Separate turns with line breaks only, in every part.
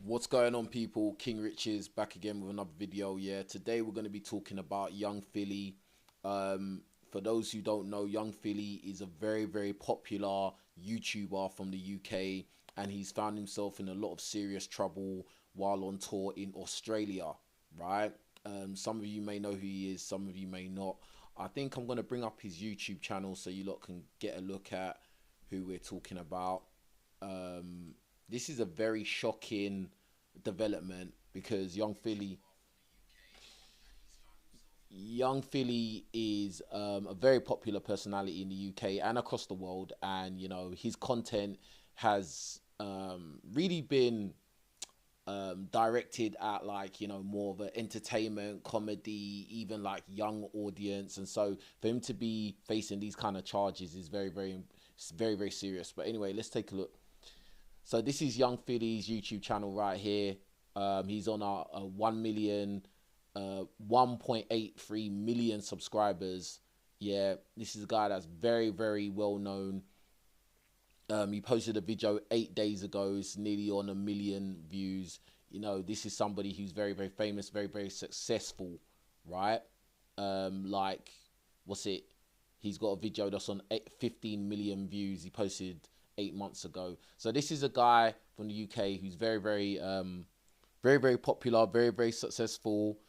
What's going on, people? King Richez back again with another video. Yeah, today we're going to be talking about Young Philly. For those who don't know, Young Philly is a very popular YouTuber from the UK, and he's found himself in a lot of serious trouble while on tour in Australia, right? Some of you may know who he is, some of you may not. I think I'm going to bring up his YouTube channel so you lot can get a look at who we're talking about. This is a very shocking development because Young Philly is a very popular personality in the UK and across the world, and you know his content has really been directed at, like, you know, more of an entertainment, comedy, even like young audience. And so for him to be facing these kind of charges is very serious. But anyway, let's take a look. So this is Young Philly's YouTube channel right here. He's on a 1.83 million subscribers. Yeah, this is a guy that's very well known. He posted a video 8 days ago. It's nearly on 1 million views. You know, this is somebody who's very famous, very successful, right? Like, what's it? He's got a video that's on 15 million views. He posted 8 months ago. So this is a guy from the UK who's very popular, very successful.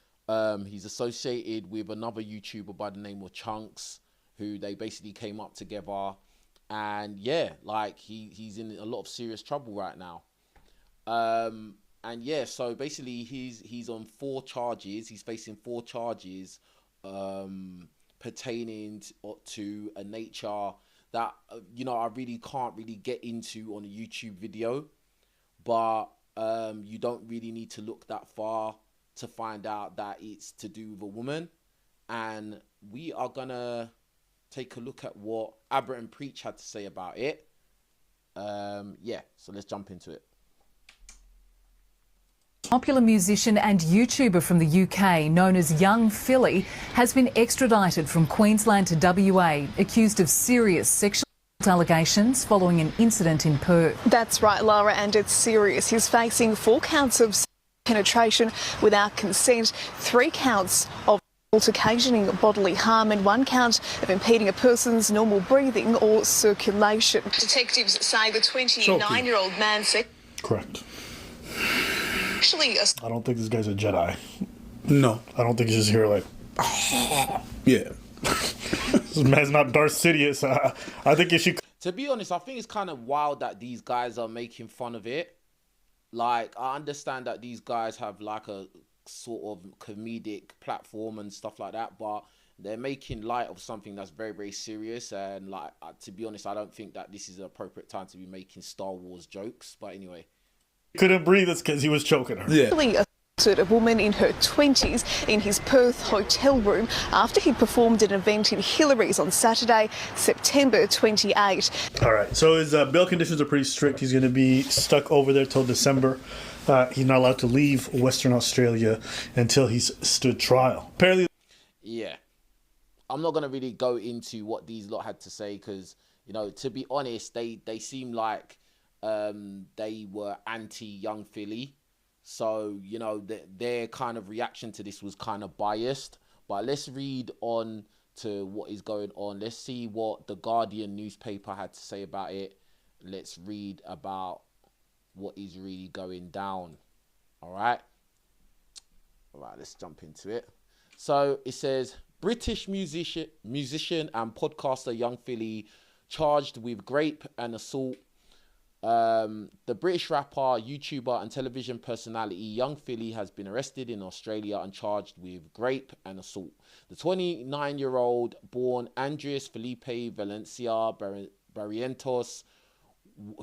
He's associated with another YouTuber by the name of Chunkz, who they basically came up together. And yeah, like he's in a lot of serious trouble right now. And yeah, so basically he's on 4 charges. He's facing 4 charges pertaining to a nature that you know, I really can't really get into on a YouTube video, but you don't really need to look that far to find out that it's to do with a woman. And we are gonna take a look at what Abra and Preach had to say about it. Yeah, so let's jump into it.
Popular musician and YouTuber from the UK known as Young Philly has been extradited from Queensland to WA, accused of serious sexual allegations following an incident in Perth.
That's right, Lara, and it's serious. He's facing 4 counts of penetration without consent, 3 counts of occasioning bodily harm, and 1 count of impeding a person's normal breathing or circulation. Detectives say the 29-year-old man said...
Correct.
Actually,
I don't think this guy's a Jedi.
No.
I don't think he's just here like...
Yeah.
This man's not Darth Sidious. I think if she...
To be honest, I think it's kind of wild that these guys are making fun of it. Like, I understand that these guys have like a sort of comedic platform and stuff like that, but they're making light of something that's very serious. And like, to be honest, I don't think that this is an appropriate time to be making Star Wars jokes. But anyway,
couldn't breathe, it's because he was choking her.
Yeah.
Assaulted a woman in her 20s in his Perth hotel room after he performed an event in Hillary's on Saturday, September 28.
All right, so his bail conditions are pretty strict. He's going to be stuck over there till December. He's not allowed to leave Western Australia until he's stood trial. Apparently,
yeah, I'm not gonna really go into what these lot had to say because, you know, to be honest, they seem like they were anti Young Philly. So, you know, their kind of reaction to this was kind of biased. But let's read on to what is going on. Let's see what the Guardian newspaper had to say about it. Let's read about what is really going down. All right, let's jump into it. So it says, British musician and podcaster Young Philly charged with rape and assault. The British rapper, YouTuber and television personality Young Philly has been arrested in Australia and charged with rape and assault. The 29-year-old born Andres Felipe Valencia Barrientos,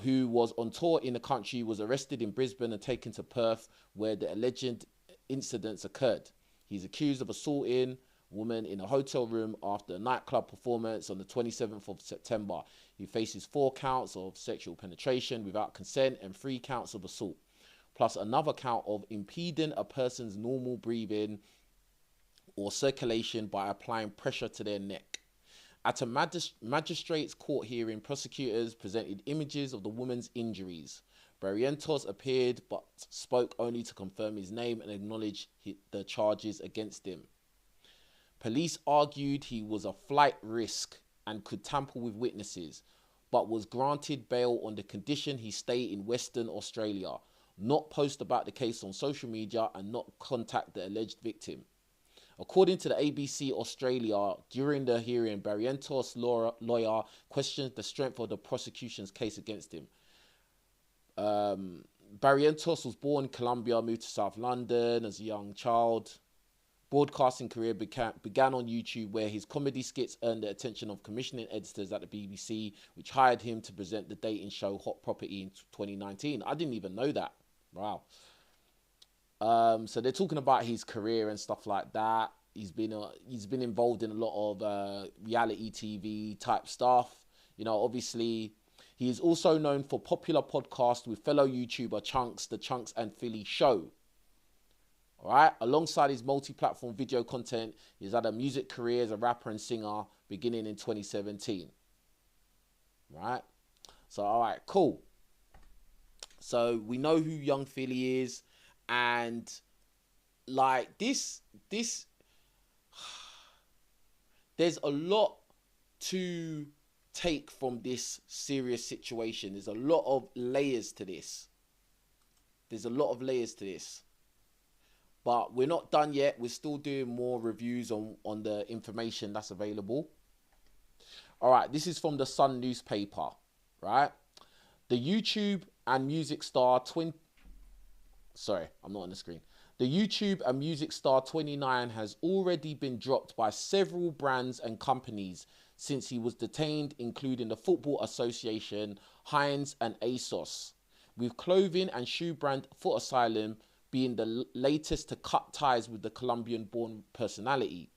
who was on tour in the country, was arrested in Brisbane and taken to Perth, where the alleged incidents occurred. He's accused of assaulting a woman in a hotel room after a nightclub performance on the 27th of September. He faces 4 counts of sexual penetration without consent and 3 counts of assault, plus another count of impeding a person's normal breathing or circulation by applying pressure to their neck. At a magistrate's court hearing, prosecutors presented images of the woman's injuries. Barrientos appeared but spoke only to confirm his name and acknowledge the charges against him. Police argued he was a flight risk and could tamper with witnesses, but was granted bail on the condition he stay in Western Australia, not post about the case on social media, and not contact the alleged victim. According to the ABC Australia, during the hearing, Barrientos' lawyer questioned the strength of the prosecution's case against him. Barrientos was born in Colombia, moved to South London as a young child. Broadcasting career began on YouTube, where his comedy skits earned the attention of commissioning editors at the BBC, which hired him to present the dating show Hot Property in 2019. I didn't even know that. Wow. So they're talking about his career and stuff like that. He's been involved in a lot of reality TV type stuff. You know, obviously, he is also known for popular podcast with fellow YouTuber Chunkz, the Chunkz and FILLY show. All right. Alongside his multi-platform video content, he's had a music career as a rapper and singer beginning in 2017. Right. So, all right, cool. So we know who young FILLY is, and like this, there's a lot to take from this serious situation. There's a lot of layers to this. But we're not done yet. We're still doing more reviews on the information that's available. All right, this is from the Sun newspaper, right? The YouTube and music star Sorry, I'm not on the screen. The YouTube and music star 29 has already been dropped by several brands and companies since he was detained, including the Football Association, Heinz and ASOS, with clothing and shoe brand Foot Asylum being the latest to cut ties with the Colombian-born personality.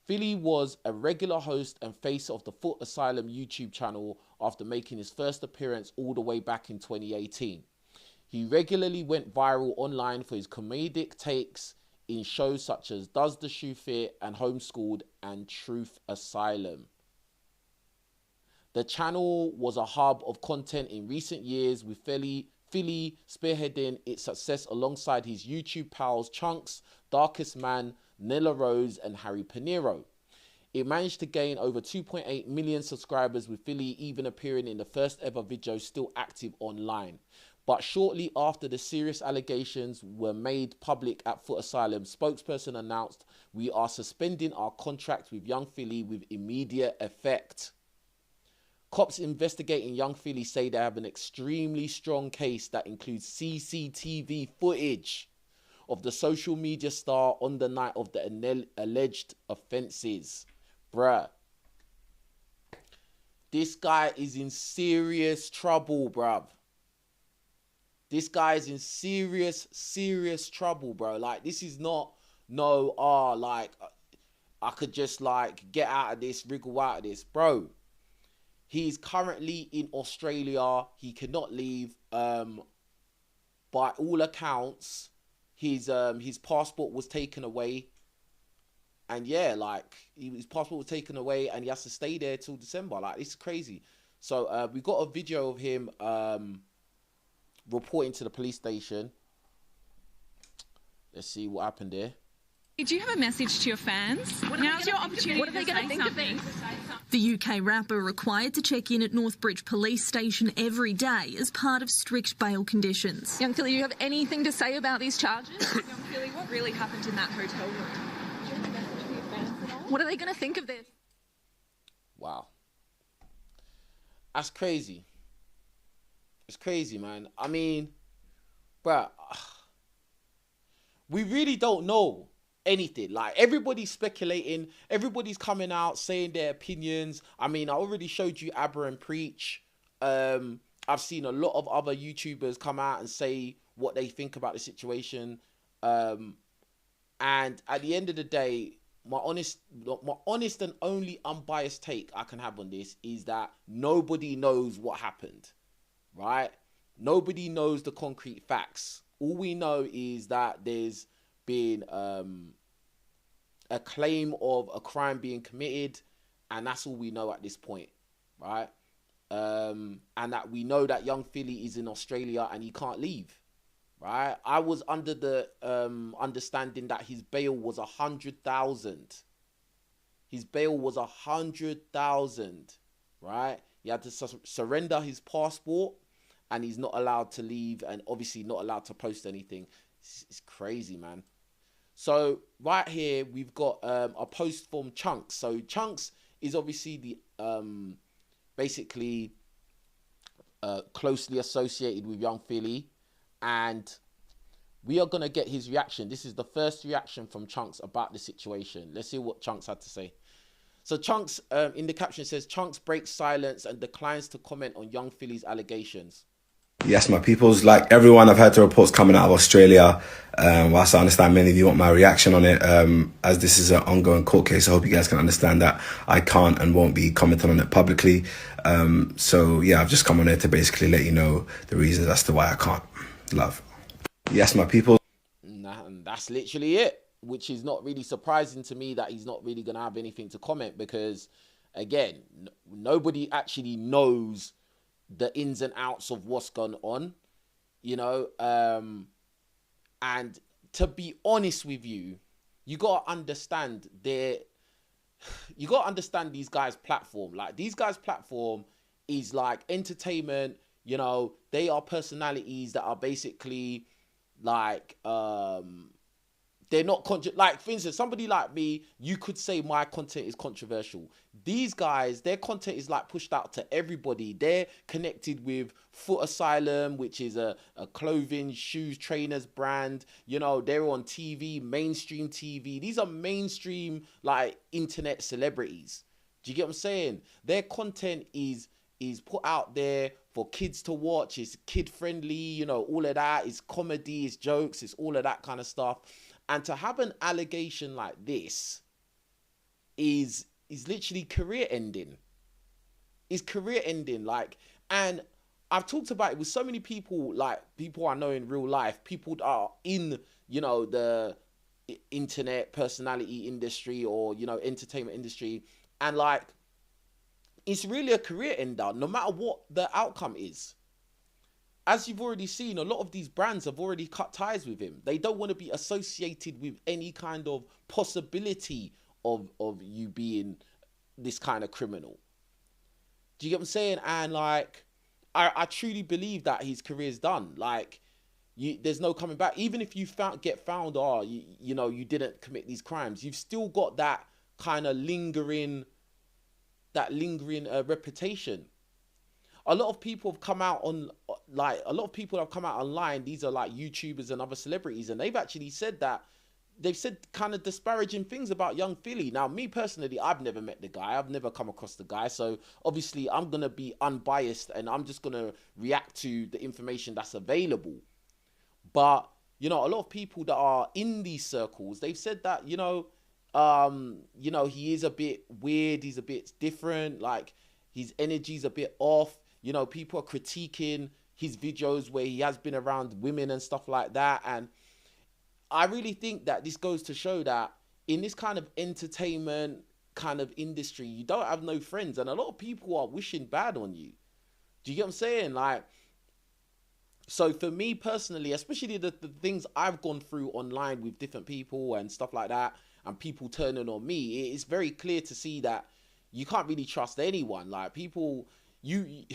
FILLY was a regular host and face of the Foot Asylum YouTube channel after making his first appearance all the way back in 2018. He regularly went viral online for his comedic takes in shows such as Does the Shoe Fit and Homeschooled and Truth Asylum. The channel was a hub of content in recent years, with FILLY spearheading its success alongside his YouTube pals Chunkz, Darkest Man, Nella Rose and Harry Pinero. It managed to gain over 2.8 million subscribers, with FILLY even appearing in the first ever video still active online. But shortly after the serious allegations were made public at Foot Asylum, spokesperson announced, "We are suspending our contract with young FILLY with immediate effect." Cops investigating young FILLY say they have an extremely strong case that includes CCTV footage of the social media star on the night of the alleged offences. Bruh. This guy is in serious trouble, bruv. This guy is in serious trouble, bro. Like, this is not, like, I could just, like, get out of this, wriggle out of this. Bro, he's currently in Australia. He cannot leave. By all accounts, his passport was taken away. And, yeah, like, his passport was taken away, and he has to stay there till December. Like, it's crazy. So, we got a video of him, reporting to the police station. Let's see what happened there.
Do you have a message to your fans? Now's your opportunity. What are they going to think of this?
The UK rapper required to check in at Northbridge Police Station every day as part of strict bail conditions.
Young FILLY, do you have anything to say about these charges? Young FILLY, what really happened in that hotel room? Do you have a message to your fans at all? What are they going to think of this?
Wow. That's crazy. It's crazy, man. I mean, bruh, we really don't know anything. Like, everybody's speculating. Everybody's coming out saying their opinions. I mean, I already showed you Abba and Preach. I've seen a lot of other YouTubers come out and say what they think about the situation. And at the end of the day, my honest and only unbiased take I can have on this is that nobody knows what happened. Right? Nobody knows the concrete facts. All we know is that there's been a claim of a crime being committed, and that's all we know at this point, right? and that we know that young Philly is in Australia and he can't leave, right? I was under the understanding that his bail was 100,000. His bail was 100,000, right? He had to surrender his passport, and he's not allowed to leave, and obviously not allowed to post anything. It's crazy, man. So right here we've got a post from Chunkz. So Chunkz is obviously the basically closely associated with young Philly, and we are gonna get his reaction. This is the first reaction from Chunkz about the situation. Let's see what Chunkz had to say. So Chunkz in the caption says, Chunkz breaks silence and declines to comment on young Philly's allegations.
Yes, my peoples, like everyone, I've heard the reports coming out of Australia. Whilst I understand many of you want my reaction on it, as this is an ongoing court case, I hope you guys can understand that I can't and won't be commenting on it publicly. So yeah, I've just come on here to basically let you know the reasons as to why I can't. Love. Yes, my people.
And that's literally it, which is not really surprising to me that he's not really going to have anything to comment, because again, nobody actually knows the ins and outs of what's gone on, you know. And to be honest with you, you got to understand these guys' platform. Like, these guys' platform is like entertainment, you know. They are personalities that are basically like they're not like, for instance, somebody like me, you could say my content is controversial. These guys, their content is like pushed out to everybody. They're connected with Foot Asylum, which is a clothing, shoes, trainers brand. You know, they're on TV, mainstream TV. These are mainstream, like, internet celebrities. Do you get what I'm saying? Their content is put out there for kids to watch. It's kid friendly, you know, all of that. It's comedy, it's jokes, it's all of that kind of stuff. And to have an allegation like this is literally career ending. Is career ending. Like, and I've talked about it with so many people, like people I know in real life, people that are in, you know, the internet personality industry or, you know, entertainment industry. And like, it's really a career ender, no matter what the outcome is. As you've already seen, a lot of these brands have already cut ties with him. They don't want to be associated with any kind of possibility of you being this kind of criminal. Do you get what I'm saying? And like, I truly believe that his career's done. Like, there's no coming back. Even if you get found, you know, you didn't commit these crimes, you've still got that kind of lingering reputation. A lot of people have come out on, like, a lot of people have come out online. These are like YouTubers and other celebrities, and they've actually said that, they've said kind of disparaging things about young Philly. Now, me personally, I've never met the guy. I've never come across the guy. So obviously I'm going to be unbiased and I'm just going to react to the information that's available. But, you know, a lot of people that are in these circles, they've said that, you know, he is a bit weird. He's a bit different. Like, his energy's a bit off. You know, people are critiquing his videos where he has been around women and stuff like that. And I really think that this goes to show that in this kind of entertainment kind of industry, you don't have no friends. And a lot of people are wishing bad on you. Do you get what I'm saying? Like, so for me personally, especially the things I've gone through online with different people and stuff like that, and people turning on me, it's very clear to see that you can't really trust anyone. Like, people, you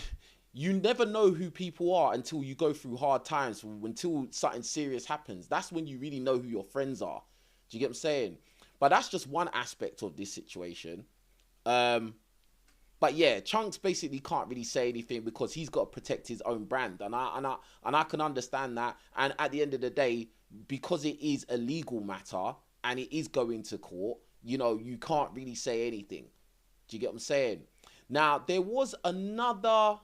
never know who people are until you go through hard times, until something serious happens. That's when you really know who your friends are. Do you get what I'm saying? But that's just one aspect of this situation. But yeah, Chunkz basically can't really say anything because he's got to protect his own brand, and I can understand that. And at the end of the day, because it is a legal matter and it is going to court, you know, you can't really say anything. Do you get what I'm saying? Now, there was another,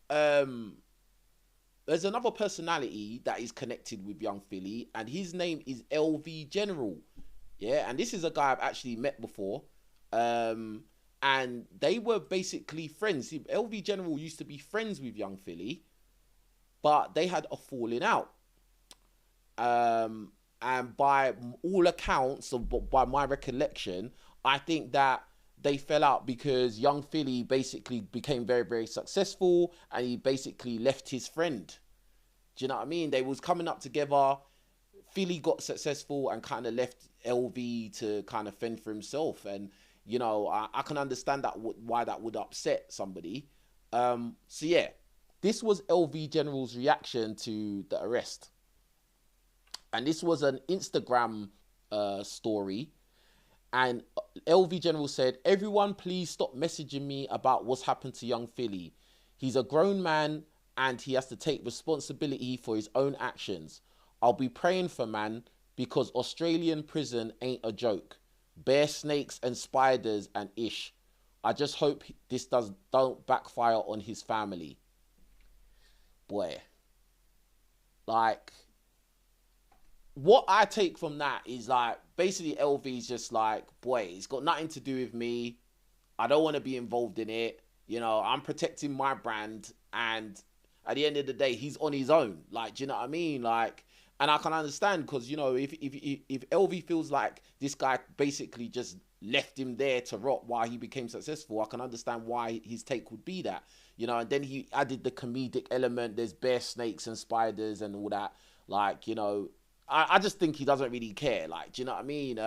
there's another personality that is connected with young Philly, and his name is LV General. Yeah, and this is a guy I've actually met before. And they were basically friends. LV General used to be friends with young Philly, but they had a falling out. And by all accounts, by my recollection, I think that they fell out because young Philly basically became very, very successful, and he basically left his friend. Do you know what I mean? They was coming up together. Philly got successful and kind of left LV to kind of fend for himself. And, you know, I can understand that why that would upset somebody. So yeah, this was LV General's reaction to the arrest. And this was an Instagram story. And LV General said, "Everyone, please stop messaging me about what's happened to young Philly. He's a grown man and he has to take responsibility for his own actions. I'll be praying for man, because Australian prison ain't a joke. Bear snakes and spiders and ish. I just hope this don't backfire on his family." Boy, like, what I take from that is like, basically LV's just like, boy, it's got nothing to do with me. I don't want to be involved in it. You know, I'm protecting my brand, and at the end of the day, he's on his own. Like, do you know what I mean? Like, and I can understand, because, you know, if LV feels like this guy basically just left him there to rot while he became successful, I can understand why his take would be that. You know, and then he added the comedic element. There's bear snakes and spiders and all that. Like, you know, I just think he doesn't really care. Like, do you know what I mean?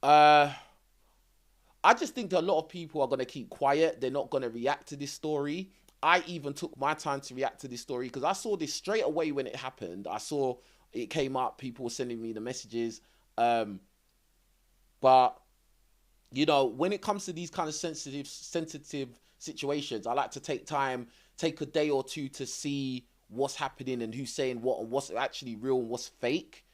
I just think that a lot of people are going to keep quiet. They're not going to react to this story. I even took my time to react to this story because I saw this straight away when it happened. I saw it came up. People were sending me the messages. But, you know, when it comes to these kind of sensitive situations, I like to take time, take a day or two to see what's happening and who's saying what and what's actually real and what's fake.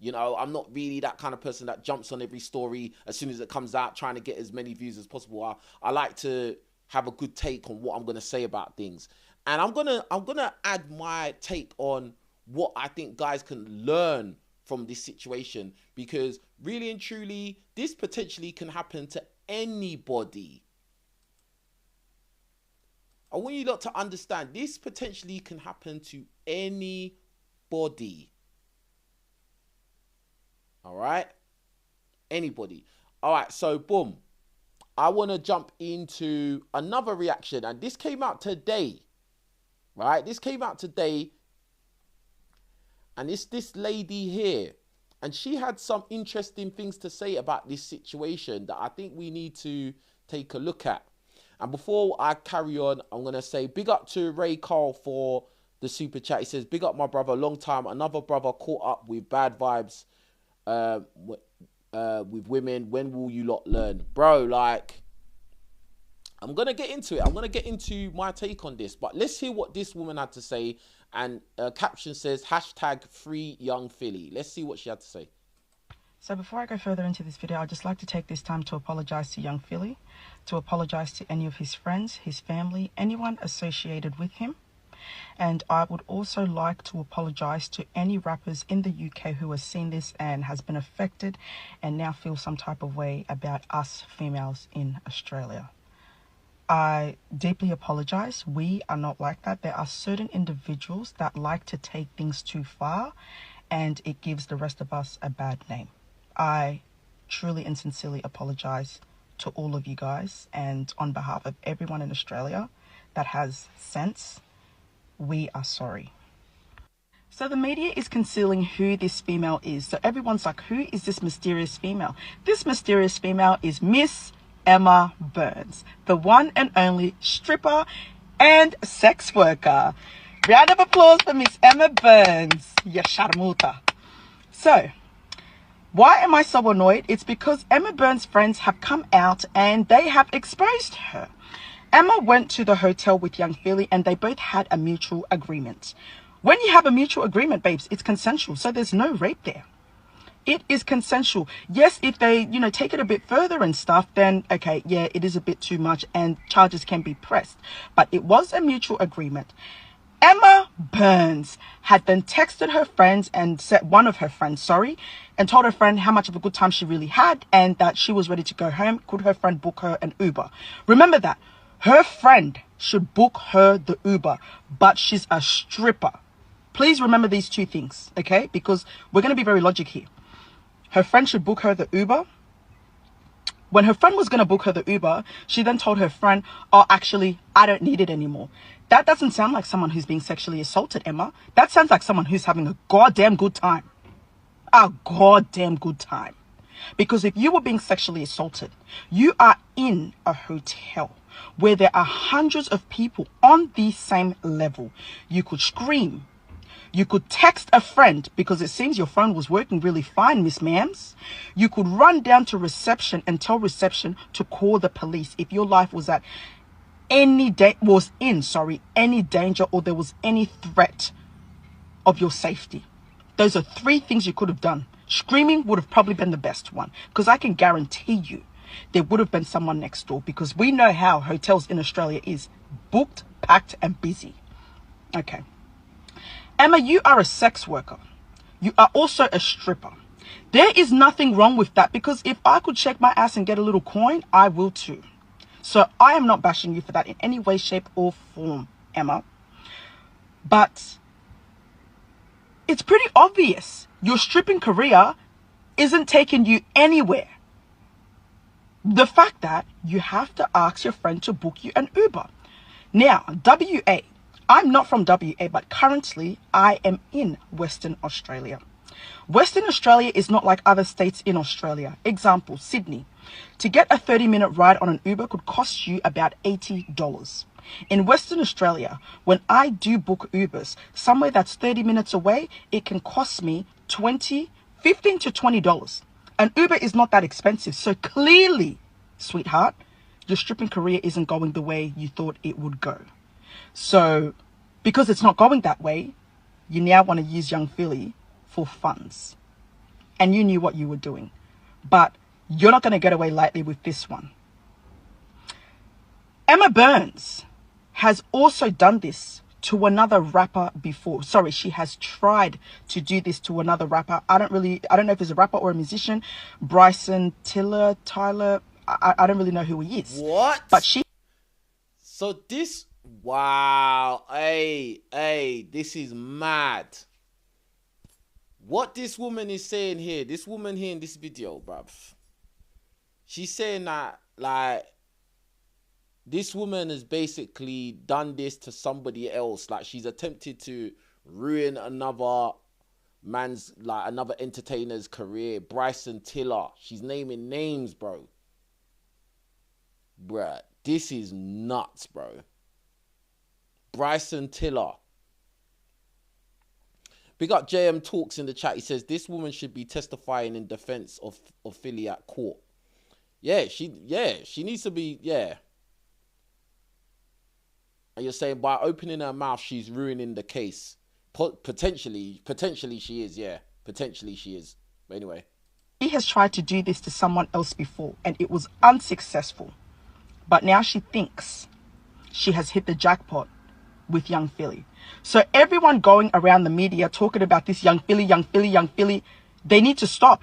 You know, I'm not really that kind of person that jumps on every story as soon as it comes out, trying to get as many views as possible. I like to have a good take on what I'm going to say about things. And I'm going to add my take on what I think guys can learn from this situation, because really and truly, this potentially can happen to anybody. I want you lot to understand, this potentially can happen to anybody. All right? Anybody. All right, so boom. I want to jump into another reaction, and this came out today. Right? This came out today, and it's this lady here, and she had some interesting things to say about this situation that I think we need to take a look at. And before I carry on, I'm going to say big up to Ray Carl for the super chat. He says, big up my brother, long time. Another brother caught up with bad vibes with women. When will you lot learn? Bro, like, I'm going to get into it. I'm going to get into my take on this. But let's hear what this woman had to say. And caption says, #FreeYoungPhilly. Let's see what she had to say.
So before I go further into this video, I'd just like to take this time to apologize to young Philly, to apologize to any of his friends, his family, anyone associated with him. And I would also like to apologize to any rappers in the UK who has seen this and has been affected and now feel some type of way about us females in Australia. I deeply apologize. We are not like that. There are certain individuals that like to take things too far, and it gives the rest of us a bad name. I truly and sincerely apologize to all of you guys, and on behalf of everyone in Australia that has sense, we are sorry. So the media is concealing who this female is. So everyone's like, who is this mysterious female? This mysterious female is Miss Emma Burns, the one and only stripper and sex worker. Round of applause for Miss Emma Burns. Ya sharmuta. So, why am I so annoyed? It's because Emma Burns' friends have come out and they have exposed her. Emma went to the hotel with young Philly and they both had a mutual agreement. When you have a mutual agreement, babes, it's consensual. So there's no rape there. It is consensual. Yes, if they, take it a bit further and stuff, then, okay, yeah, it is a bit too much and charges can be pressed. But it was a mutual agreement. Emma Burns had then texted her friends and one of her friends, and told her friend how much of a good time she really had and that she was ready to go home. Could her friend book her an Uber? Remember that. Her friend should book her the Uber, but she's a stripper. Please remember these two things, okay? Because we're going to be very logical here. Her friend should book her the Uber. When her friend was going to book her the Uber, she then told her friend, oh, actually, I don't need it anymore. That doesn't sound like someone who's being sexually assaulted, Emma. That sounds like someone who's having a goddamn good time. A goddamn good time. Because if you were being sexually assaulted, you are in a hotel where there are hundreds of people on the same level. You could scream. You could text a friend because it seems your phone was working really fine, Miss Ma'ams. You could run down to reception and tell reception to call the police if your life was at any danger or there was any threat of your safety. Those are 3 things you could have done. Screaming would have probably been the best one, because I can guarantee you there would have been someone next door, because we know how hotels in Australia is booked, packed and busy. Okay. Emma, you are a sex worker. You are also a stripper. There is nothing wrong with that, because if I could shake my ass and get a little coin, I will too. So I am not bashing you for that in any way, shape or form, Emma. But it's pretty obvious your stripping career isn't taking you anywhere. The fact that you have to ask your friend to book you an Uber. Now, WA. I'm not from WA, but currently I am in Western Australia. Western Australia is not like other states in Australia. Example, Sydney. To get a 30-minute ride on an Uber could cost you about $80. In Western Australia, when I do book Ubers, somewhere that's 30 minutes away, it can cost me $15 to $20. An Uber is not that expensive. So clearly, sweetheart, your stripping career isn't going the way you thought it would go. So because it's not going that way, you now want to use young Philly for funds. And you knew what you were doing. But you're not going to get away lightly with this one. Emma Burns has also done this to another rapper before. Sorry, she has tried to do this to another rapper. I don't know if it's a rapper or a musician. Bryson Tyler. I don't really know who he is.
What?
But she...
So this... Wow. Hey, this is mad. What this woman is saying here, this woman here in this video, bruv. She's saying that, like, this woman has basically done this to somebody else. Like, she's attempted to ruin another man's, like, another entertainer's career. Bryson Tiller. She's naming names, bro. Bruh, this is nuts, bro. Bryson Tiller. Big up JM Talks in the chat. He says, this woman should be testifying in defense of Philly at court. Yeah, she needs to be, yeah. And you're saying by opening her mouth, she's ruining the case. Potentially she is, yeah. Potentially she is. But anyway.
She has tried to do this to someone else before, and it was unsuccessful. But now she thinks she has hit the jackpot with young Philly. So everyone going around the media talking about this young Philly, they need to stop.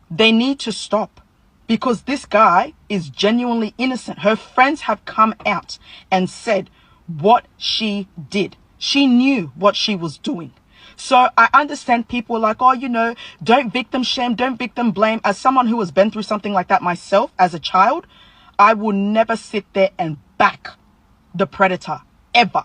They need to stop. Because this guy is genuinely innocent. Her friends have come out and said what she did. She knew what she was doing. So I understand people are like, oh, you know, don't victim shame, don't victim blame. As someone who has been through something like that myself as a child, I will never sit there and back the predator, ever.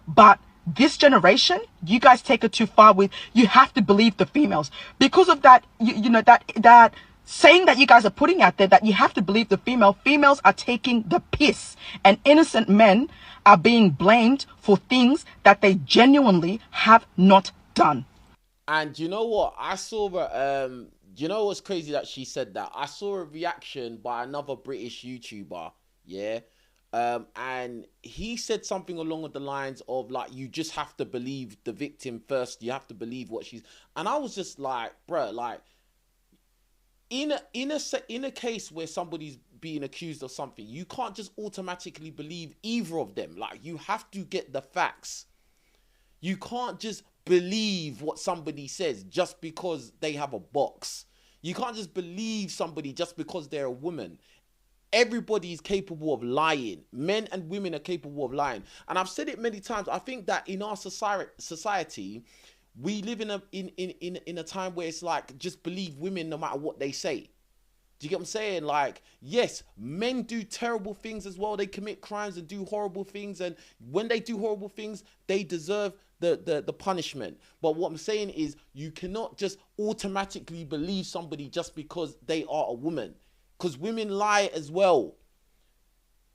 But this generation, you guys take it too far with, you have to believe the females. Because of that, you know, that saying that you guys are putting out there, that you have to believe the females are taking the piss, and innocent men are being blamed for things that they genuinely have not done.
And you know what? I saw you know what's crazy that she said that? I saw a reaction by another British YouTuber, yeah? And he said something along the lines of, like, you just have to believe the victim first. You have to believe what she's... And I was just like, bro, like, in a case where somebody's being accused of something, you can't just automatically believe either of them. Like, you have to get the facts. You can't just believe what somebody says just because they have a box. You can't just believe somebody just because they're a woman. Everybody is capable of lying. Men and women are capable of lying. And I've said it many times. I think that in our society, we live in a time where it's like, just believe women no matter what they say. Do Do you get what I'm saying? Like, yes, men do terrible things as well. They commit crimes and do horrible things. And when they do horrible things, they deserve the punishment. But what I'm saying is you cannot just automatically believe somebody just because they are a woman. Because women lie as well.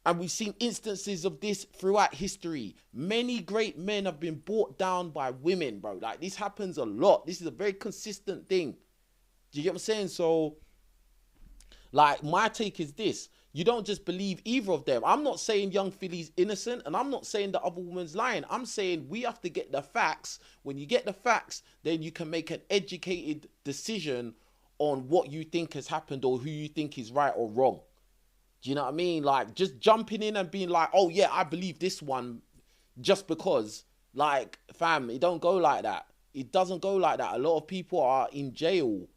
And we've seen instances of this throughout history. Many great men have been brought down by women, bro. Like, this happens a lot. This is a very consistent thing. Do you get what I'm saying? So, like, my take is this. You don't just believe either of them. I'm not saying young Philly's innocent, and I'm not saying the other woman's lying. I'm saying we have to get the facts. When you get the facts, then you can make an educated decision on what you think has happened or who you think is right or wrong. Do you know what I mean? Like, just jumping in and being like, oh yeah, I believe this one just because. Like, fam, it don't go like that. It doesn't go like that. A lot of people are in jail.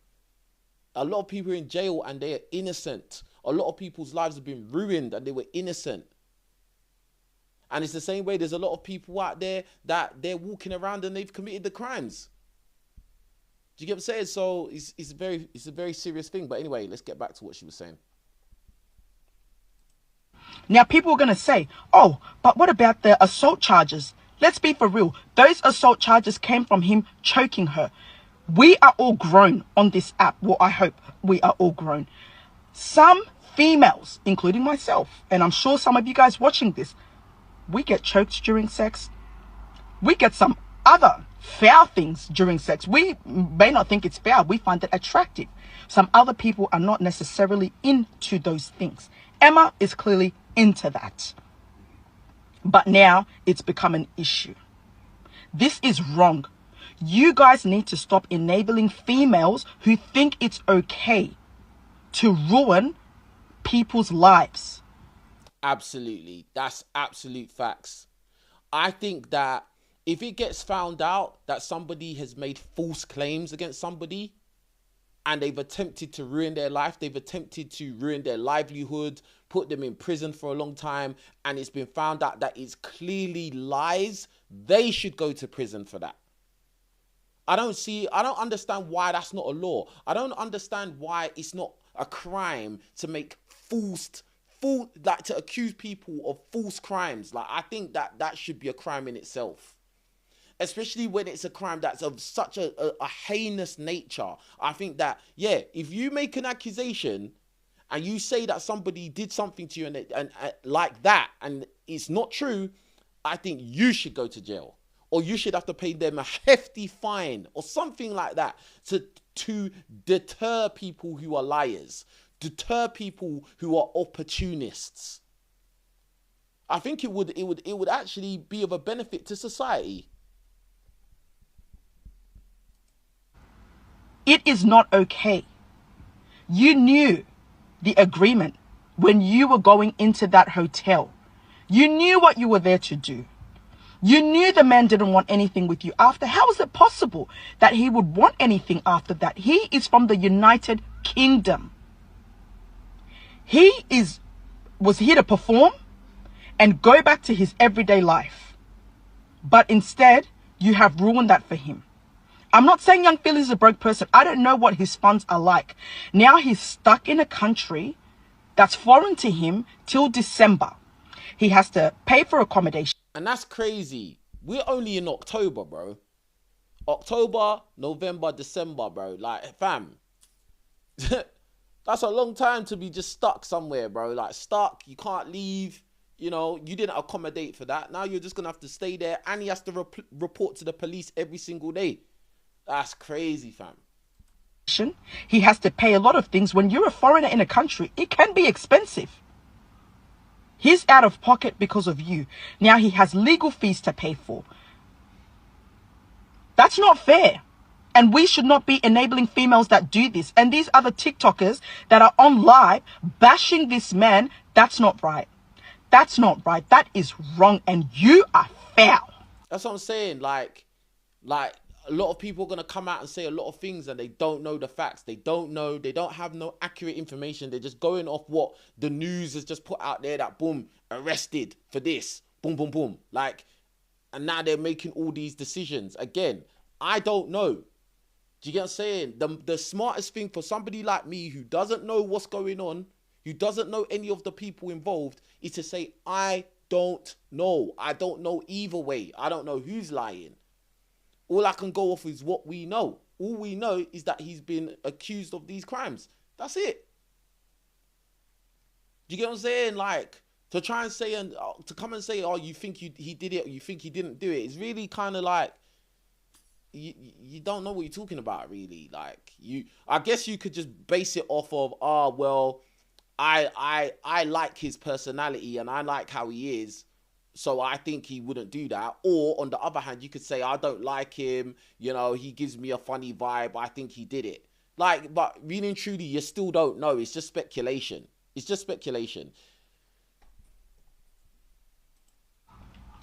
A lot of people are in jail and they are innocent. A lot of people's lives have been ruined and they were innocent. And it's the same way there's a lot of people out there that they're walking around and they've committed the crimes. Do you get what I'm saying? So it's a very serious thing. But anyway, let's get back to what she was saying.
Now, people are going to say, oh, but what about the assault charges? Let's be for real. Those assault charges came from him choking her. We are all grown on this app. Well, I hope we are all grown. Some females, including myself, and I'm sure some of you guys watching this, we get choked during sex. We get some other foul things during sex. We may not think it's foul. We find it attractive. Some other people are not necessarily into those things. Emma is clearly into that. But now it's become an issue. This is wrong. You guys need to stop enabling females who think it's okay to ruin people's lives.
Absolutely. That's absolute facts. I think that if it gets found out that somebody has made false claims against somebody and they've attempted to ruin their life, they've attempted to ruin their livelihood, put them in prison for a long time, and it's been found out that it's clearly lies, they should go to prison for that. I don't understand why that's not a law. I don't understand why it's not a crime to make to accuse people of false crimes. Like, I think that should be a crime in itself. Especially when it's a crime that's of such a heinous nature. I think that, yeah, if you make an accusation and you say that somebody did something to you and like that, and it's not true, I think you should go to jail. Or you should have to pay them a hefty fine or something like that to deter people who are liars, deter people who are opportunists. I think it would actually be of a benefit to society.
It is not okay. You knew the agreement when you were going into that hotel. You knew what you were there to do. You knew the man didn't want anything with you after. How is it possible that he would want anything after that? He is from the United Kingdom. He was here to perform and go back to his everyday life. But instead, you have ruined that for him. I'm not saying young Philly is a broke person. I don't know what his funds are like. Now he's stuck in a country that's foreign to him till December. He has to pay for accommodation.
And that's crazy. We're only in October, bro. October, November, December, bro. Like, fam. That's a long time to be just stuck somewhere, bro. Like, stuck. You can't leave. You know, you didn't accommodate for that. Now you're just going to have to stay there. And he has to report to the police every single day. That's crazy, fam.
He has to pay a lot of things. When you're a foreigner in a country, it can be expensive. He's out of pocket because of you. Now he has legal fees to pay for. That's not fair. And we should not be enabling females that do this. And these other TikTokers that are on live bashing this man, that's not right. That's not right. That is wrong. And you are foul.
That's what I'm saying. Like a lot of people are going to come out and say a lot of things and they don't know the facts. They don't know. They don't have no accurate information. They're just going off what the news has just put out there that, boom, arrested for this. Boom, boom, boom. Like, and now they're making all these decisions. Again, I don't know. Do you get what I'm saying? The smartest thing for somebody like me who doesn't know what's going on, who doesn't know any of the people involved, is to say, I don't know. I don't know either way. I don't know who's lying. All I can go off is what we know. All we know is that he's been accused of these crimes. That's it. Do you get what I'm saying? Like, to try and say, and to come and say, oh, you think he did it, or you think he didn't do it, it's really kind of like, you don't know what you're talking about, really. Like, I guess you could just base it off of, well, I like his personality and I like how he is, so I think he wouldn't do that. Or on the other hand, you could say, I don't like him, you know, he gives me a funny vibe, I think he did it. Like, but really and truly, you still don't know. It's just speculation. It's just speculation.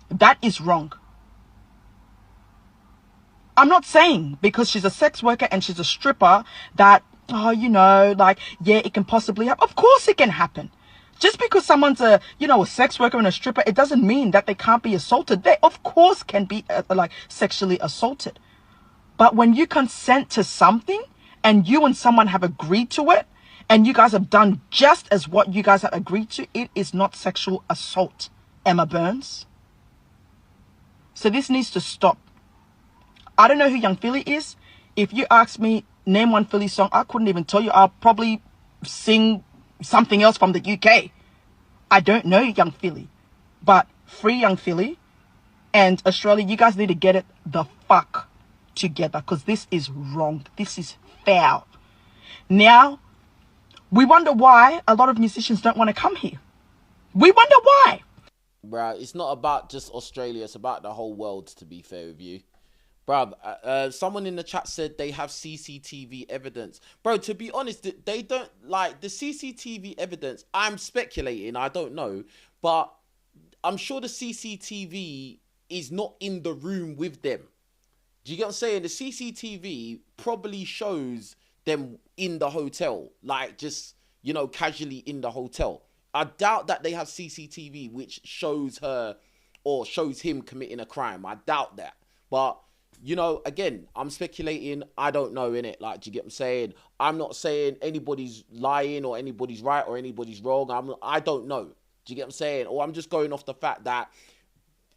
That is wrong. I'm not saying because she's a sex worker and she's a stripper that, oh, you know, like, yeah, it can possibly happen. Of course it can happen. Just because someone's a, you know, a sex worker and a stripper, it doesn't mean that they can't be assaulted. They, of course, can be like sexually assaulted. But when you consent to something and you and someone have agreed to it and you guys have done just as what you guys have agreed to, it is not sexual assault, Emma Burns. So this needs to stop. I don't know who Young Philly is. If you ask me, name one Philly song, I couldn't even tell you. I'll probably sing something else from the UK. I don't know Young Philly. But free Young Philly and Australia, you guys need to get it the fuck together, because this is wrong. This is foul. Now, we wonder why a lot of musicians don't want to come here. We wonder why.
Bruh, it's not about just Australia. It's about the whole world, to be fair with you. Bruh, someone in the chat said they have CCTV evidence. Bro, to be honest, they don't, like, the CCTV evidence, I'm speculating, I don't know, but I'm sure the CCTV is not in the room with them. Do you get what I'm saying? The CCTV probably shows them in the hotel, like, just, you know, casually in the hotel. I doubt that they have CCTV which shows her or shows him committing a crime. I doubt that. But, you know, again, I'm speculating. I don't know, innit? Like, do you get what I'm saying? I'm not saying anybody's lying or anybody's right or anybody's wrong. I don't know. Do you get what I'm saying? Or I'm just going off the fact that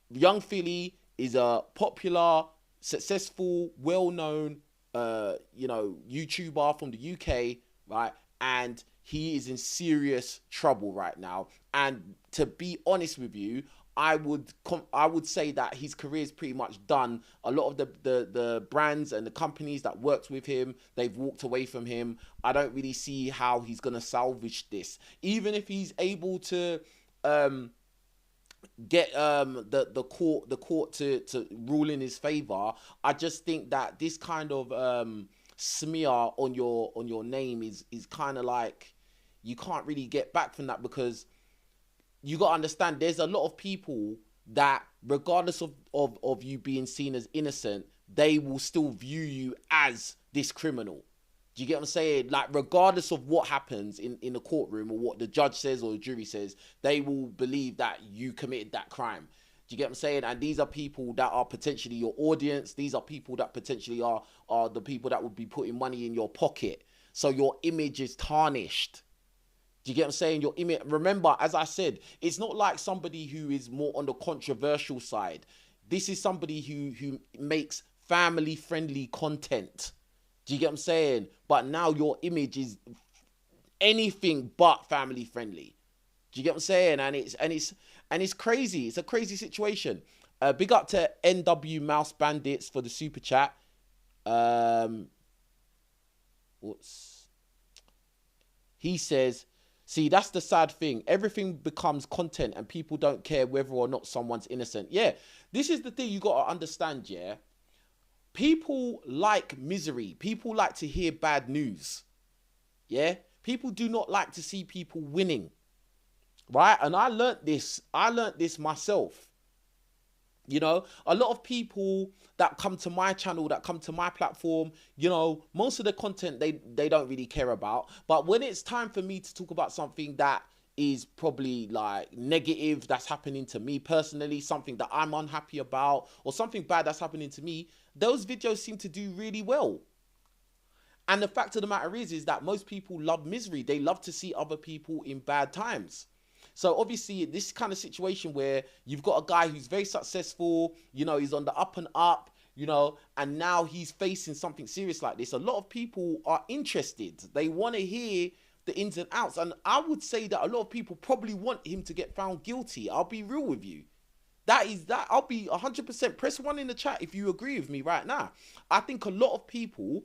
Young Philly is a popular, successful, well-known, you know, YouTuber from the UK, right? And he is in serious trouble right now. And to be honest with you, I would say that his career is pretty much done. A lot of the brands and the companies that worked with him, they've walked away from him. I don't really see how he's gonna salvage this. Even if he's able to get the court to rule in his favor, I just think that this kind of smear on your name is kind of like, you can't really get back from that, because you got to understand there's a lot of people that, regardless of you being seen as innocent, they will still view you as this criminal. Do you get what I'm saying? Like, regardless of what happens in the courtroom or what the judge says or the jury says, they will believe that you committed that crime. Do you get what I'm saying? And these are people that are potentially your audience. These are people that potentially are the people that would be putting money in your pocket. So your image is tarnished. Do you get what I'm saying? Your image. Remember, as I said, it's not like somebody who is more on the controversial side. This is somebody who makes family-friendly content. Do you get what I'm saying? But now your image is anything but family-friendly. Do you get what I'm saying? And it's crazy. It's a crazy situation. Big up to NW Mouse Bandits for the super chat. He says, see, that's the sad thing. Everything becomes content and people don't care whether or not someone's innocent. Yeah, this is the thing you got to understand, yeah? People like misery. People like to hear bad news. Yeah? People do not like to see people winning. Right? And I learnt this myself. You know, a lot of people that come to my channel, that come to my platform, you know, most of the content they don't really care about. But when it's time for me to talk about something that is probably like negative that's happening to me personally, something that I'm unhappy about, or something bad that's happening to me, those videos seem to do really well. And the fact of the matter is that most people love misery. They love to see other people in bad times. So obviously this kind of situation where you've got a guy who's very successful, you know, he's on the up and up, you know, and now he's facing something serious like this. A lot of people are interested. They want to hear the ins and outs. And I would say that a lot of people probably want him to get found guilty. I'll be real with you. I'll be 100%. Press 1 in the chat if you agree with me right now. I think a lot of people,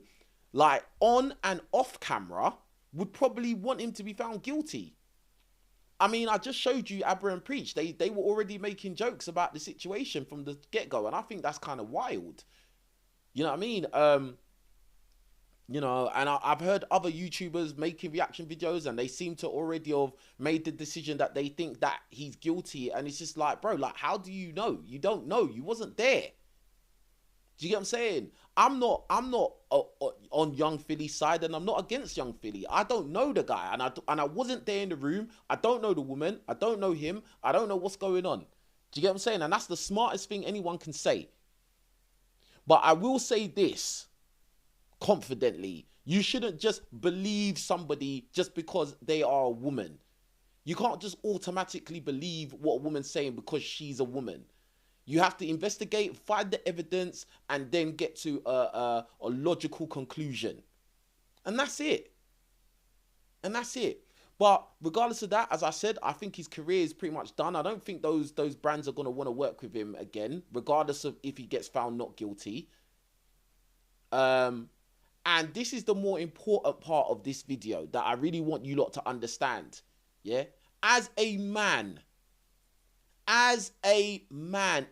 like on and off camera, would probably want him to be found guilty. I mean, I just showed you Abra and Preach. They were already making jokes about the situation from the get-go, and I think that's kind of wild. You know what I mean? You know, and I've heard other YouTubers making reaction videos, and they seem to already have made the decision that they think that he's guilty, and it's just like, bro, like, how do you know? You don't know. You wasn't there. Do you get what I'm saying? I'm not on Young Philly's side, and I'm not against Young Philly. I don't know the guy, and I wasn't there in the room. I don't know the woman. I don't know him. I don't know what's going on. Do you get what I'm saying? And that's the smartest thing anyone can say. But I will say this confidently. You shouldn't just believe somebody just because they are a woman. You can't just automatically believe what a woman's saying because she's a woman. You have to investigate, find the evidence, and then get to a logical conclusion. And that's it. And that's it. But regardless of that, as I said, I think his career is pretty much done. I don't think those brands are going to want to work with him again, regardless of if he gets found not guilty. And this is the more important part of this video that I really want you lot to understand. Yeah? As a man,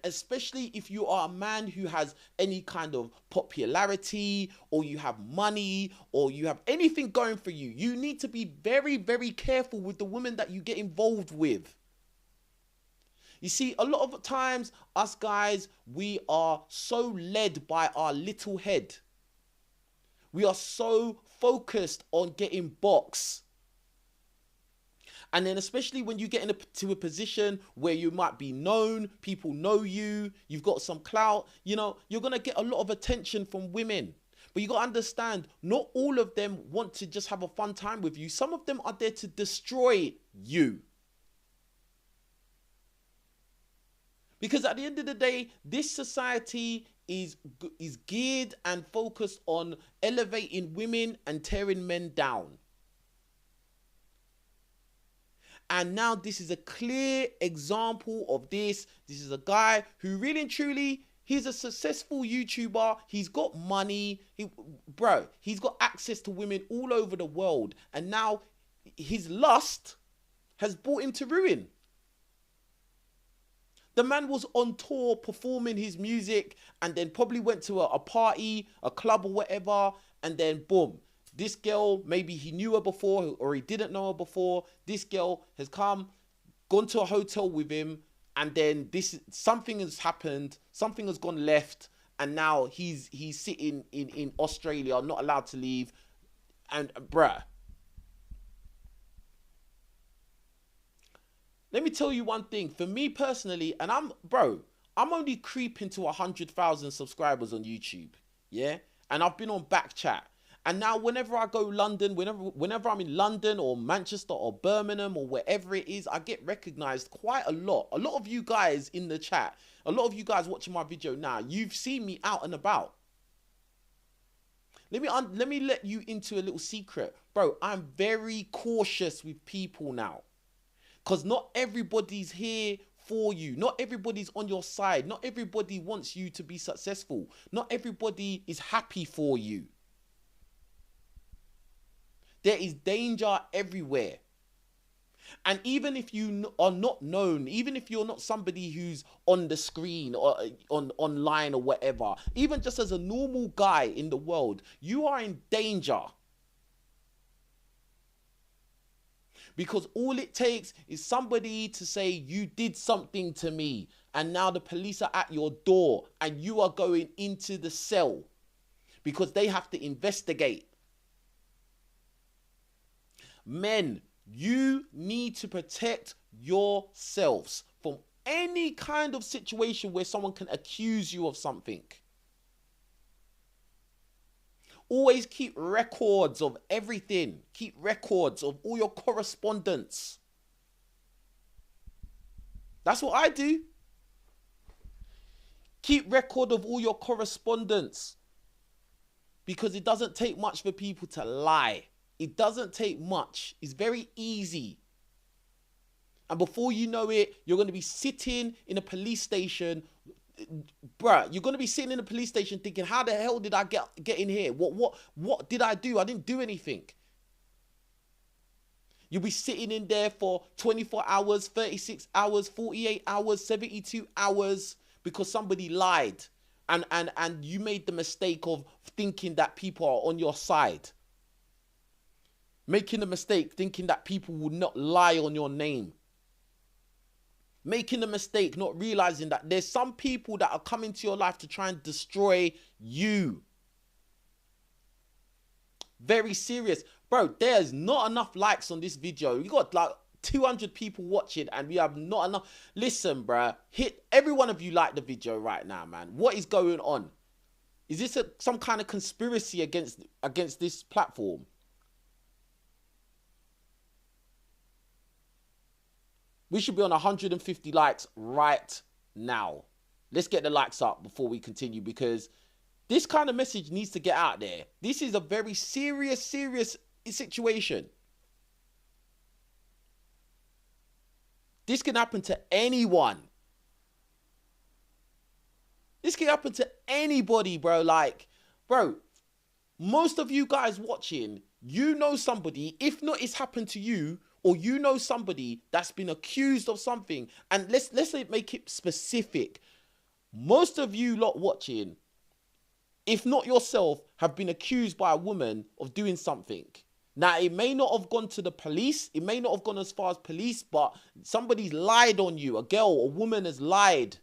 especially if you are a man who has any kind of popularity, or you have money, or you have anything going for you, you need to be very, very careful with the women that you get involved with. You see, a lot of times, us guys, we are so led by our little head. We are so focused on getting box. And then especially when you get into a position where you might be known, people know you, you've got some clout, you know, you're going to get a lot of attention from women. But you got to understand, not all of them want to just have a fun time with you. Some of them are there to destroy you. Because at the end of the day, this society is geared and focused on elevating women and tearing men down. And now this is a clear example of this. This is a guy who really and truly, he's a successful YouTuber. He's got money. He's got access to women all over the world. And now his lust has brought him to ruin. The man was on tour performing his music, and then probably went to a party, a club or whatever, and then boom. This girl, maybe he knew her before or he didn't know her before. This girl has come, gone to a hotel with him, and then something has happened, something has gone left, and now he's sitting in Australia, not allowed to leave. And bruh, let me tell you one thing. For me personally, and I'm only creeping to 100,000 subscribers on YouTube, yeah? And I've been on back chat. And now whenever I go London, whenever I'm in London or Manchester or Birmingham or wherever it is, I get recognized quite a lot. A lot of you guys in the chat, a lot of you guys watching my video now, you've seen me out and about. Let me let you into a little secret. Bro, I'm very cautious with people now. Because not everybody's here for you. Not everybody's on your side. Not everybody wants you to be successful. Not everybody is happy for you. There is danger everywhere. And even if you are not known, even if you're not somebody who's on the screen or online or whatever, even just as a normal guy in the world, you are in danger. Because all it takes is somebody to say, you did something to me, and now the police are at your door and you are going into the cell because they have to investigate. Men, you need to protect yourselves from any kind of situation where someone can accuse you of something. Always keep records of everything. Keep records of all your correspondence. That's what I do. Keep record of all your correspondence. Because it doesn't take much for people to lie. It doesn't take much. It's very easy. And before you know it, you're going to be sitting in a police station. Bruh, you're going to be sitting in a police station thinking, how the hell did I get in here? What did I do? I didn't do anything. You'll be sitting in there for 24 hours, 36 hours, 48 hours, 72 hours because somebody lied. And you made the mistake of thinking that people are on your side. Making the mistake thinking that people would not lie on your name. Making the mistake not realizing that there's some people that are coming to your life to try and destroy you. Very serious. Bro, there's not enough likes on this video. We got like 200 people watching and we have not enough. Listen, bro, hit every one of you like the video right now, man. What is going on? Is this some kind of conspiracy against this platform? We should be on 150 likes right now. Let's get the likes up before we continue because this kind of message needs to get out there. This is a very serious situation. This can happen to anyone. This can happen to anybody, bro. Like, bro, most of you guys watching, you know somebody, if not it's happened to you, or you know somebody that's been accused of something. And let's make it specific. Most of you lot watching, if not yourself, have been accused by a woman of doing something. Now, it may not have gone to the police. It may not have gone as far as police, but somebody's lied on you. A girl, a woman has lied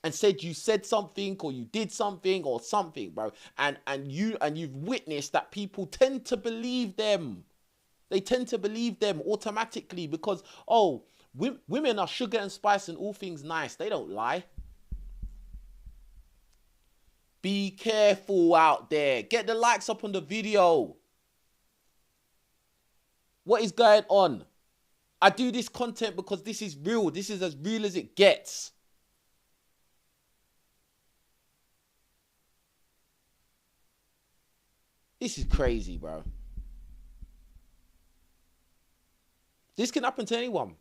and said you said something or you did something or something, bro. And you've witnessed that people tend to believe them. They tend to believe them automatically because, oh, women are sugar and spice and all things nice. They don't lie. Be careful out there. Get the likes up on the video. What is going on? I do this content because this is real. This is as real as it gets. This is crazy, bro. This can happen to anyone.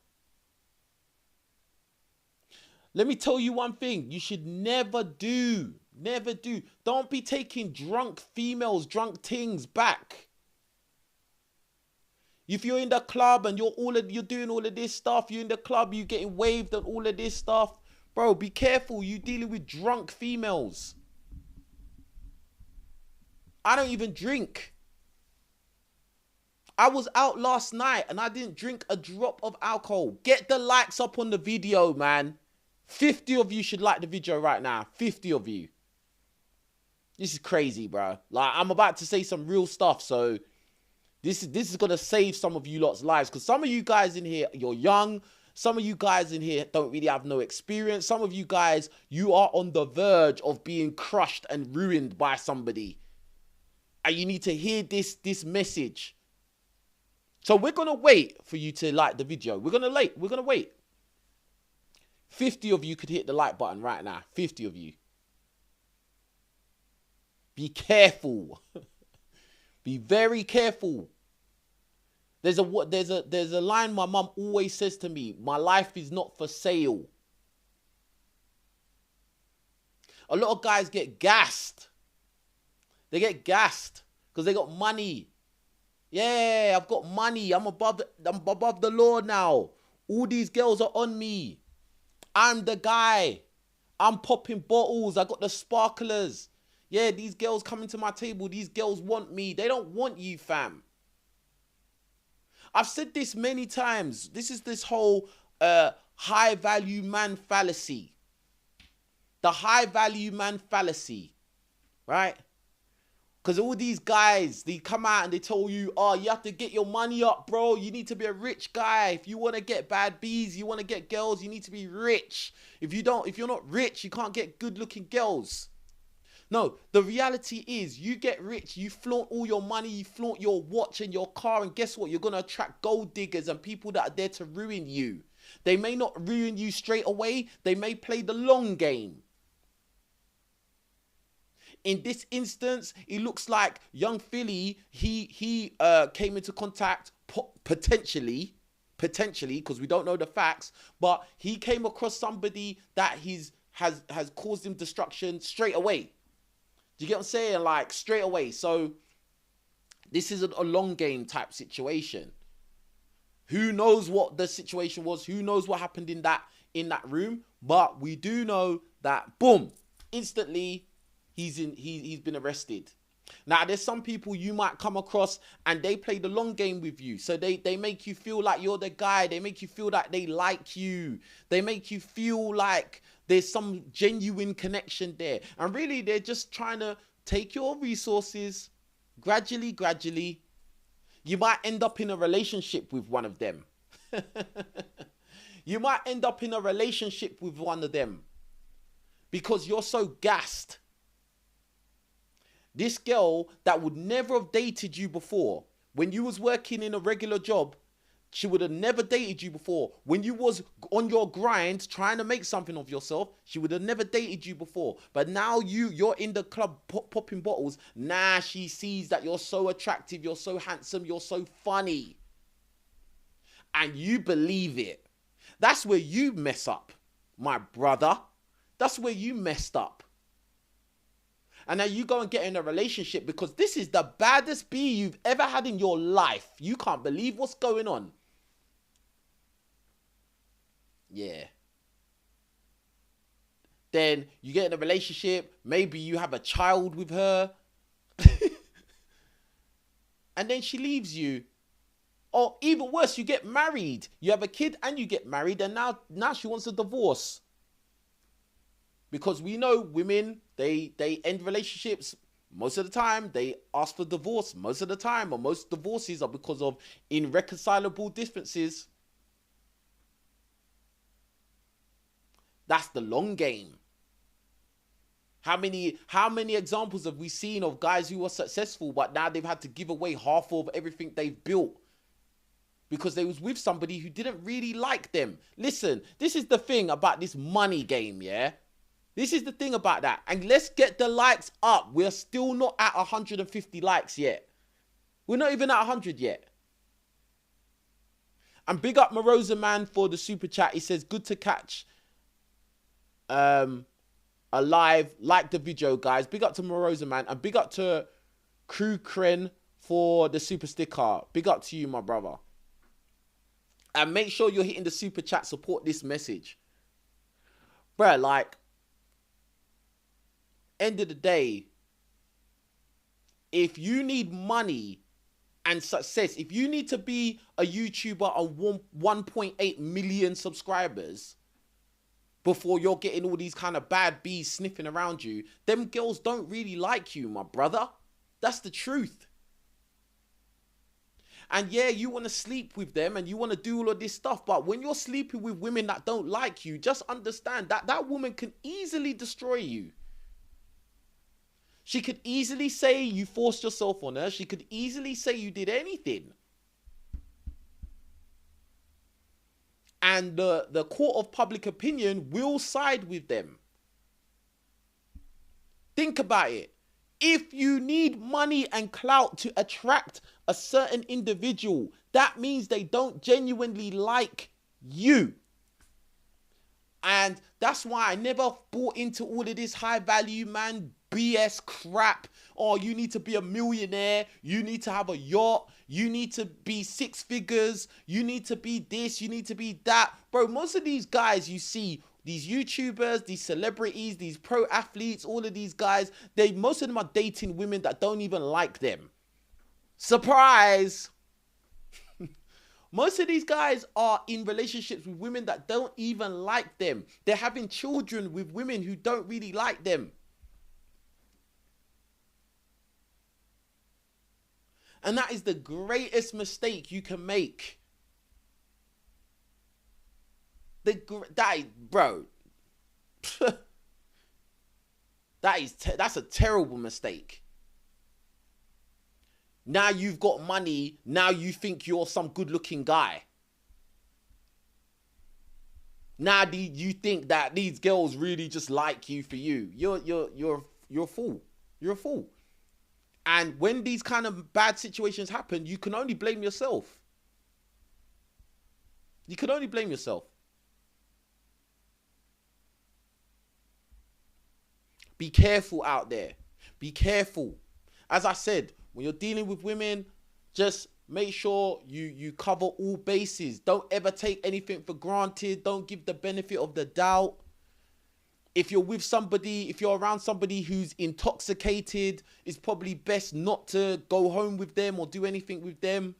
Let me tell you one thing. You should never do. Never do. Don't be taking drunk females, drunk things back. If you're in the club and you're doing all of this stuff, you're in the club, you're getting waved and all of this stuff, bro, be careful. You're dealing with drunk females. I don't even drink. I was out last night and I didn't drink a drop of alcohol. Get the likes up on the video, man. 50 of you should like the video right now. 50 of you. This is crazy, bro. Like, I'm about to say some real stuff, so this is going to save some of you lot's lives. Because some of you guys in here, you're young. Some of you guys in here don't really have no experience. Some of you guys, you are on the verge of being crushed and ruined by somebody. And you need to hear this message. So we're going to wait for you to like the video. We're going to wait. 50 of you could hit the like button right now. 50 of you. Be careful. Be very careful. There's a line my mum always says to me. My life is not for sale. A lot of guys get gassed. They get gassed because they got money. Yeah, I've got money. I'm above the law now. All these girls are on me. I'm the guy. I'm popping bottles. I got the sparklers. Yeah, these girls coming to my table. These girls want me. They don't want you, fam. I've said this many times. This is this whole high value man fallacy. The high value man fallacy. Right? Because all these guys, they come out and they tell you, oh, you have to get your money up, bro. You need to be a rich guy. If you want to get bad bees, you want to get girls, you need to be rich. If you're not rich, you can't get good looking girls. No, the reality is you get rich, you flaunt all your money, you flaunt your watch and your car, and guess what? You're going to attract gold diggers and people that are there to ruin you. They may not ruin you straight away. They may play the long game. In this instance, it looks like young Philly, he came into contact potentially, because we don't know the facts, but he came across somebody that has caused him destruction straight away. Do you get what I'm saying? Like straight away. So this isn't a long game type situation. Who knows what the situation was? Who knows what happened in that room? But we do know that boom, instantly he's been arrested. Now there's some people you might come across and they play the long game with you. So they make you feel like you're the guy. They make you feel like they like you. They make you feel like there's some genuine connection there. And really they're just trying to take your resources gradually. You might end up in a relationship with one of them. You might end up in a relationship with one of them because you're so gassed. This girl that would never have dated you before, when you was working in a regular job, she would have never dated you before. When you was on your grind trying to make something of yourself, she would have never dated you before. But now you're in the club popping bottles. Nah, she sees that you're so attractive, you're so handsome, you're so funny. And you believe it. That's where you mess up, my brother. That's where you messed up. And now you go and get in a relationship because this is the baddest bee you've ever had in your life. You can't believe what's going on. Yeah. Then you get in a relationship. Maybe you have a child with her. And then she leaves you. Or even worse, you get married. You have a kid and you get married. And now she wants a divorce. Because we know women, they end relationships most of the time. They ask for divorce most of the time. Or most divorces are because of irreconcilable differences. That's the long game. How many examples have we seen of guys who were successful, but now they've had to give away half of everything they've built because they was with somebody who didn't really like them? Listen, this is the thing about this money game, yeah? This is the thing about that. And let's get the likes up. We're still not at 150 likes yet. We're not even at 100 yet. And big up Morosa Man for the super chat. He says, good to catch alive. Like the video, guys. Big up to Morosa Man. And big up to Crew Kren for the super sticker. Big up to you, my brother. And make sure you're hitting the super chat. Support this message. Bruh, like, end of the day, if you need money and success, if you need to be a YouTuber on 1.8 million subscribers before you're getting all these kind of bad bees sniffing around you, them girls don't really like you, my brother. That's the truth. And yeah, you want to sleep with them and you want to do all of this stuff, but when you're sleeping with women that don't like you, just understand that that woman can easily destroy you. She could easily say you forced yourself on her. She could easily say you did anything. And the court of public opinion will side with them. Think about it. If you need money and clout to attract a certain individual, that means they don't genuinely like you. And that's why I never bought into all of this high value man BS crap. Oh, you need to be a millionaire. You need to have a yacht. You need to be 6 figures. You need to be this. You need to be that. Bro, most of these guys you see, these YouTubers, these celebrities, these pro athletes, all of these guys, most of them are dating women that don't even like them. Surprise! Most of these guys are in relationships with women that don't even like them. They're having children with women who don't really like them. And that is the greatest mistake you can make. Bro. That's a terrible mistake. Now you've got money. Now you think you're some good-looking guy. Now you think that these girls really just like you for you. You're a fool. You're a fool. And when these kind of bad situations happen, you can only blame yourself. You can only blame yourself. Be careful out there. Be careful. As I said, when you're dealing with women, just make sure you cover all bases. Don't ever take anything for granted. Don't give the benefit of the doubt. If you're with somebody, if you're around somebody who's intoxicated, it's probably best not to go home with them or do anything with them.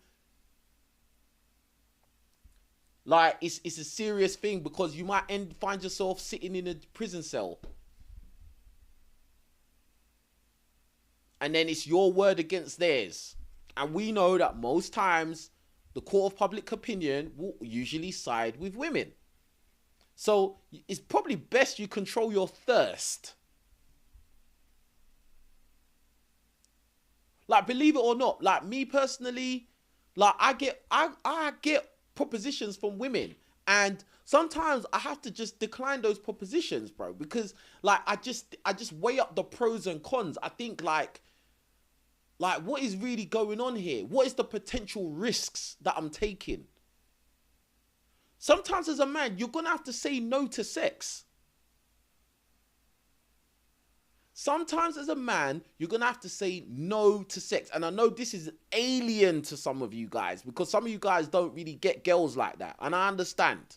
Like, it's a serious thing, because you might find yourself sitting in a prison cell. And then it's your word against theirs. And we know that most times the court of public opinion will usually side with women. So it's probably best you control your thirst. Like, believe it or not, like me personally, like I get propositions from women, and sometimes I have to just decline those propositions, bro, because like I just weigh up the pros and cons. I think like what is really going on here? What is the potential risks that I'm taking? Sometimes as a man, you're going to have to say no to sex. Sometimes as a man, you're going to have to say no to sex. And I know this is alien to some of you guys, because some of you guys don't really get girls like that. And I understand,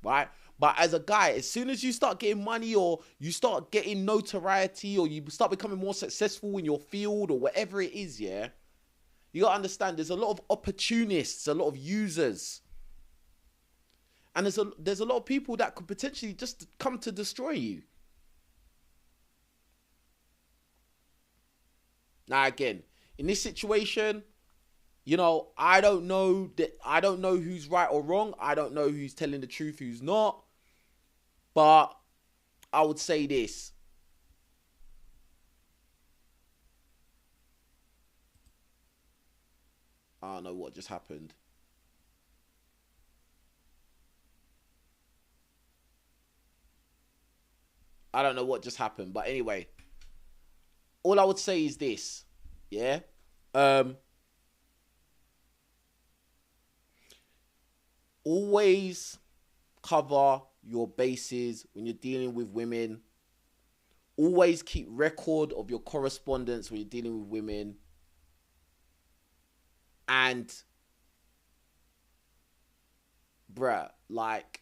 right? But as a guy, as soon as you start getting money, or you start getting notoriety, or you start becoming more successful in your field or whatever it is, yeah, you got to understand there's a lot of opportunists, a lot of users. And there's a lot of people that could potentially just come to destroy you. Now, again, in this situation, you know, I don't know who's right or wrong. I don't know who's telling the truth, who's not. But I would say this. I don't know what just happened. I don't know what just happened, but anyway, all I would say is this, yeah? Always cover your bases when you're dealing with women. Always keep record of your correspondence when you're dealing with women. And, bruh, like,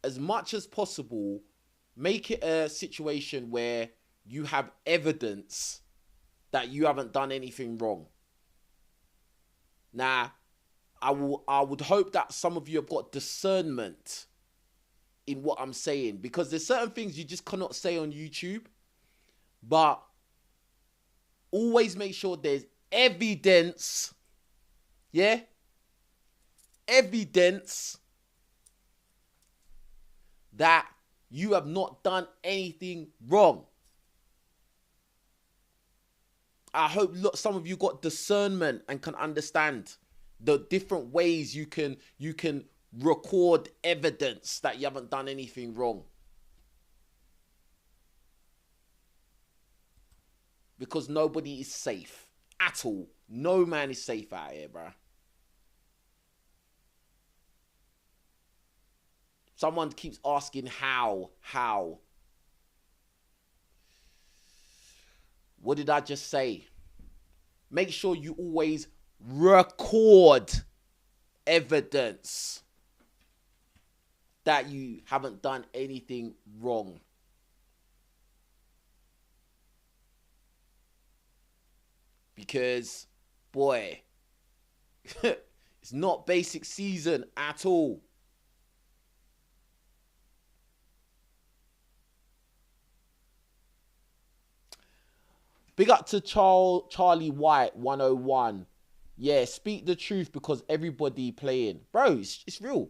as much as possible, make it a situation where you have evidence that you haven't done anything wrong. Now, I would hope that some of you have got discernment in what I'm saying, because there's certain things you just cannot say on YouTube. But always make sure there's evidence. Yeah? Evidence that you have not done anything wrong. I hope some of you got discernment and can understand the different ways you can record evidence that you haven't done anything wrong. Because nobody is safe at all. No man is safe out here, bruh. Someone keeps asking how. What did I just say? Make sure you always record evidence that you haven't done anything wrong. Because, boy, it's not basic season at all. Big up to Charlie White 101. Yeah, speak the truth because everybody playing. Bro, it's real.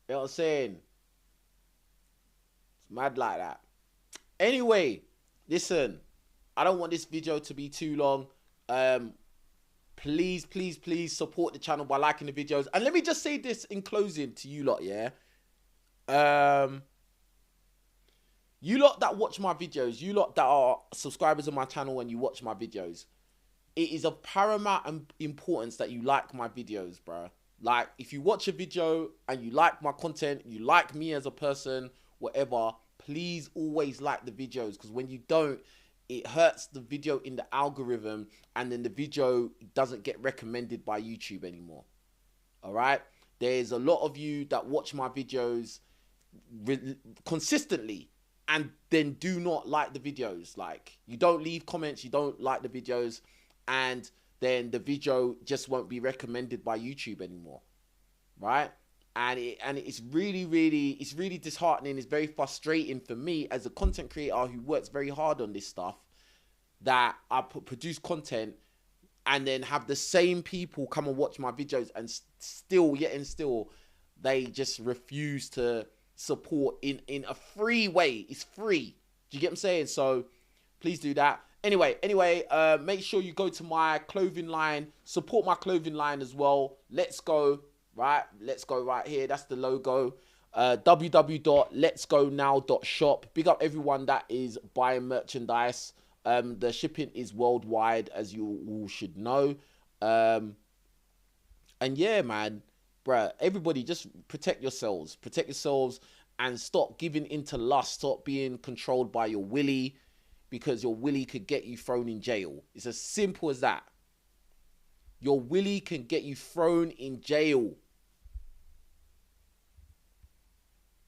You know what I'm saying? It's mad like that. Anyway, listen, I don't want this video to be too long. Please, please, please support the channel by liking the videos. And let me just say this in closing to you lot, yeah? You lot that watch my videos, you lot that are subscribers of my channel and you watch my videos, it is of paramount importance that you like my videos, bro. Like, if you watch a video and you like my content, you like me as a person, whatever, please always like the videos, because when you don't, it hurts the video in the algorithm, and then the video doesn't get recommended by YouTube anymore. All right? There's a lot of you that watch my videos consistently and then do not like the videos. Like, you don't leave comments, you don't like the videos, and then the video just won't be recommended by YouTube anymore, right? And it's really disheartening. It's very frustrating for me as a content creator who works very hard on this stuff, that I produce content and then have the same people come and watch my videos, and still they just refuse to support in a free way. It's free. Do you get what I'm saying? So please do that. Anyway, make sure you go to my clothing line, support my clothing line as well. Let's go, right? Let's go right here. That's the logo. www.letsgonow.shop. Big up everyone that is buying merchandise. The shipping is worldwide, as you all should know. And yeah, man, bruh, everybody just protect yourselves. Protect yourselves and stop giving into lust. Stop being controlled by your willy, because your willy could get you thrown in jail. It's as simple as that. Your willy can get you thrown in jail.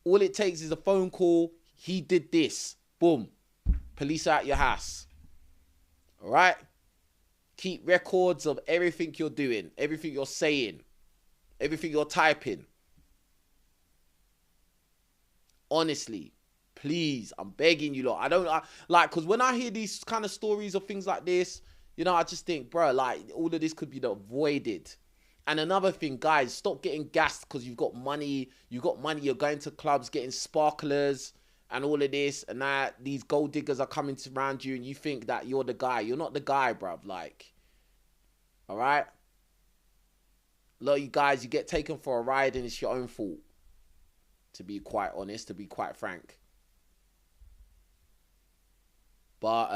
All it takes is a phone call. He did this. Boom. Police out your house. All right? Keep records of everything you're doing, everything you're saying, everything you're typing. Honestly, please, I'm begging you lot. Because when I hear these kind of stories of things like this, you know, I just think, bro, like, all of this could be avoided. And another thing, guys, stop getting gassed because you've got money. You've got money. You're going to clubs, getting sparklers and all of this and that. These gold diggers are coming around you and you think that you're the guy. You're not the guy, bruv. Like, all right? A lot of you guys, you get taken for a ride and it's your own fault. To be quite honest, to be quite frank. But,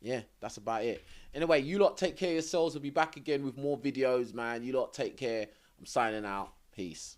yeah, that's about it. Anyway, you lot take care of yourselves. We'll be back again with more videos, man. You lot take care. I'm signing out. Peace.